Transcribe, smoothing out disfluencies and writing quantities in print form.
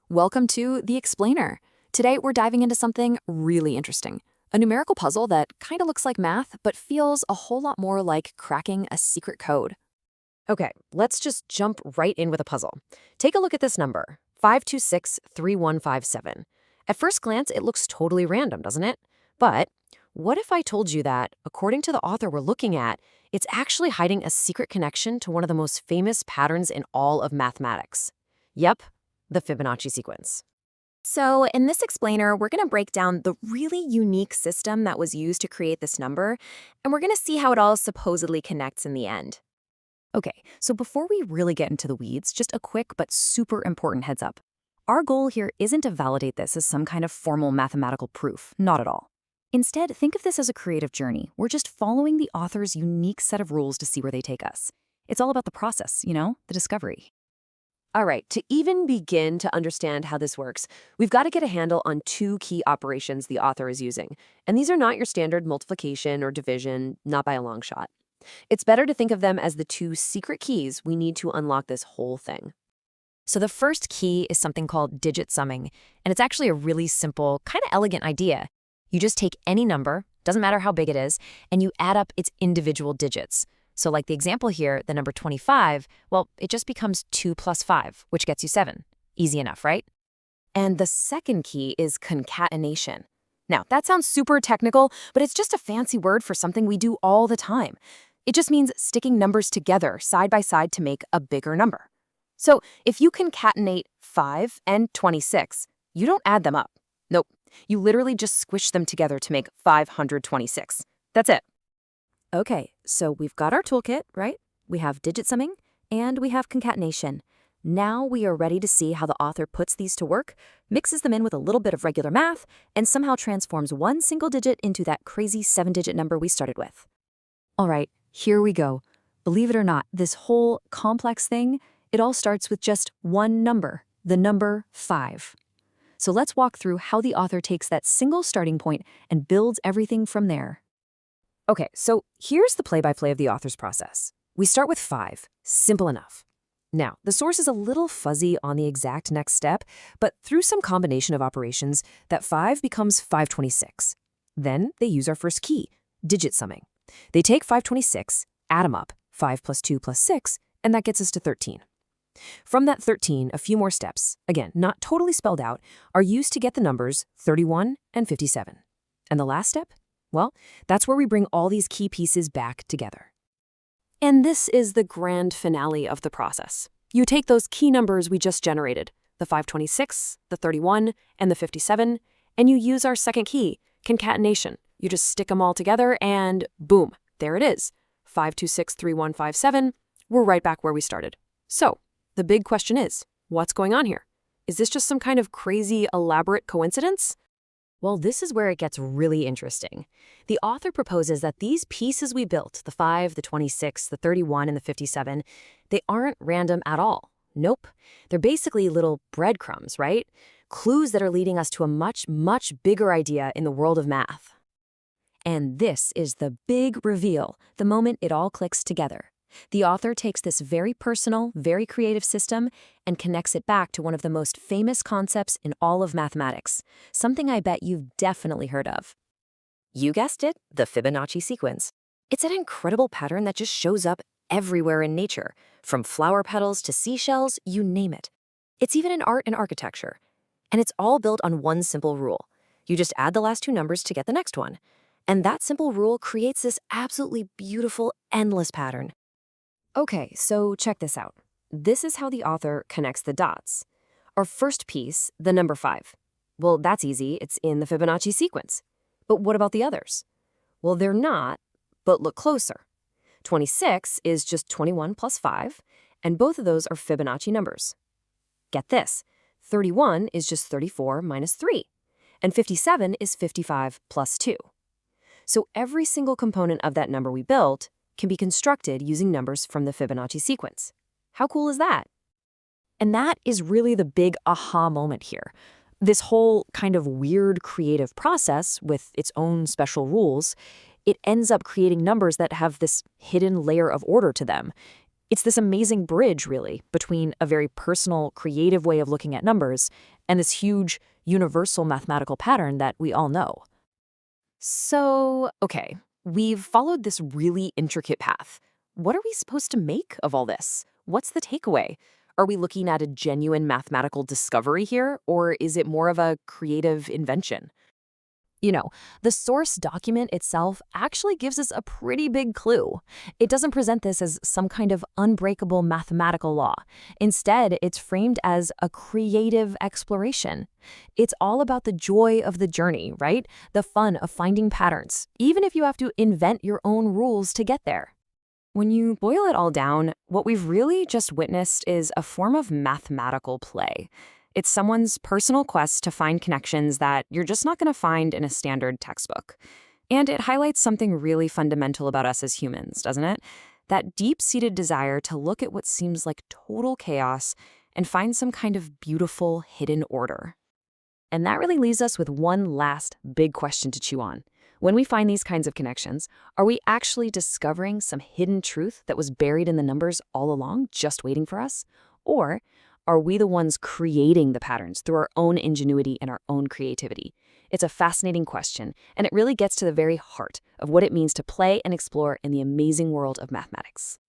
Welcome to The Explainer. Today we're diving into something really interesting. A numerical puzzle that kind of looks like math, but feels a whole lot more like cracking a secret code. Okay, let's just jump right in with a puzzle. Take a look at this number, 5263157. At first glance, it looks totally random, doesn't it? But what if I told you that, according to the author we're looking at, it's actually hiding a secret connection to one of the most famous patterns in all of mathematics? Yep, the Fibonacci sequence. So, in this explainer, we're going to break down the really unique system that was used to create this number, and we're going to see how it all supposedly connects in the end. Okay, so before we really get into the weeds, just a quick but super important heads up. Our goal here isn't to validate this as some kind of formal mathematical proof, not at all. Instead, think of this as a creative journey. We're just following the author's unique set of rules to see where they take us. It's all about the process, the discovery. All right, to even begin to understand how this works, we've got to get a handle on two key operations the author is using. And these are not your standard multiplication or division, not by a long shot. It's better to think of them as the two secret keys we need to unlock this whole thing. So the first key is something called digit summing, and it's actually a really simple, kind of elegant idea. You just take any number, doesn't matter how big it is, and you add up its individual digits. So like the example here, the number 25, well, it just becomes 2 plus 5, which gets you 7. Easy enough, right? And the second key is concatenation. Now, that sounds super technical, but it's just a fancy word for something we do all the time. It just means sticking numbers together side by side to make a bigger number. So if you concatenate 5 and 26, you don't add them up. Nope, you literally just squish them together to make 526. That's it. Okay, so we've got our toolkit, right? We have digit summing, and we have concatenation. Now we are ready to see how the author puts these to work, mixes them in with a little bit of regular math, and somehow transforms one single digit into that crazy 7-digit number we started with. All right, here we go. Believe it or not, this whole complex thing, it all starts with just one number, the number 5. So let's walk through how the author takes that single starting point and builds everything from there. Okay, so here's the play-by-play of the author's process. We start with 5, simple enough. Now, the source is a little fuzzy on the exact next step, but through some combination of operations, that 5 becomes 526. Then they use our first key, digit summing. They take 526, add them up, 5 plus 2 plus 6, and that gets us to 13. From that 13, a few more steps, again, not totally spelled out, are used to get the numbers 31 and 57. And the last step? Well, that's where we bring all these key pieces back together. And this is the grand finale of the process. You take those key numbers we just generated, the 526, the 31, and the 57, and you use our second key, concatenation. You just stick them all together and boom, there it is. 5263157, we're right back where we started. So, the big question is, what's going on here? Is this just some kind of crazy, elaborate coincidence? Well, this is where it gets really interesting. The author proposes that these pieces we built, the 5, the 26, the 31, and the 57, they aren't random at all. Nope. They're basically little breadcrumbs, right? Clues that are leading us to a much, much bigger idea in the world of math. And this is the big reveal, the moment it all clicks together. The author takes this very personal, very creative system and connects it back to one of the most famous concepts in all of mathematics, something I bet you've definitely heard of. You guessed it, the Fibonacci sequence. It's an incredible pattern that just shows up everywhere in nature, from flower petals to seashells, you name it. It's even in art and architecture. And it's all built on one simple rule. You just add the last two numbers to get the next one. And that simple rule creates this absolutely beautiful, endless pattern. Okay, so check this out. This is how the author connects the dots. Our first piece, the number 5. Well, that's easy. It's in the Fibonacci sequence. But what about the others? Well, they're not, but look closer. 26 is just 21 plus 5, and both of those are Fibonacci numbers. Get this. 31 is just 34 minus 3, and 57 is 55 plus 2. So every single component of that number we built can be constructed using numbers from the Fibonacci sequence. How cool is that? And that is really the big aha moment here. This whole kind of weird creative process with its own special rules, it ends up creating numbers that have this hidden layer of order to them. It's this amazing bridge, really, between a very personal, creative way of looking at numbers and this huge, universal mathematical pattern that we all know. So, okay, we've followed this really intricate path. What are we supposed to make of all this? What's the takeaway? Are we looking at a genuine mathematical discovery here, or is it more of a creative invention? You know, the source document itself actually gives us a pretty big clue. It doesn't present this as some kind of unbreakable mathematical law. Instead, it's framed as a creative exploration. It's all about the joy of the journey, right? The fun of finding patterns, even if you have to invent your own rules to get there. When you boil it all down, what we've really just witnessed is a form of mathematical play. It's someone's personal quest to find connections that you're just not going to find in a standard textbook. And it highlights something really fundamental about us as humans, doesn't it? That deep-seated desire to look at what seems like total chaos and find some kind of beautiful hidden order. And that really leaves us with one last big question to chew on. When we find these kinds of connections, are we actually discovering some hidden truth that was buried in the numbers all along, just waiting for us? Or are we the ones creating the patterns through our own ingenuity and our own creativity? It's a fascinating question, and it really gets to the very heart of what it means to play and explore in the amazing world of mathematics.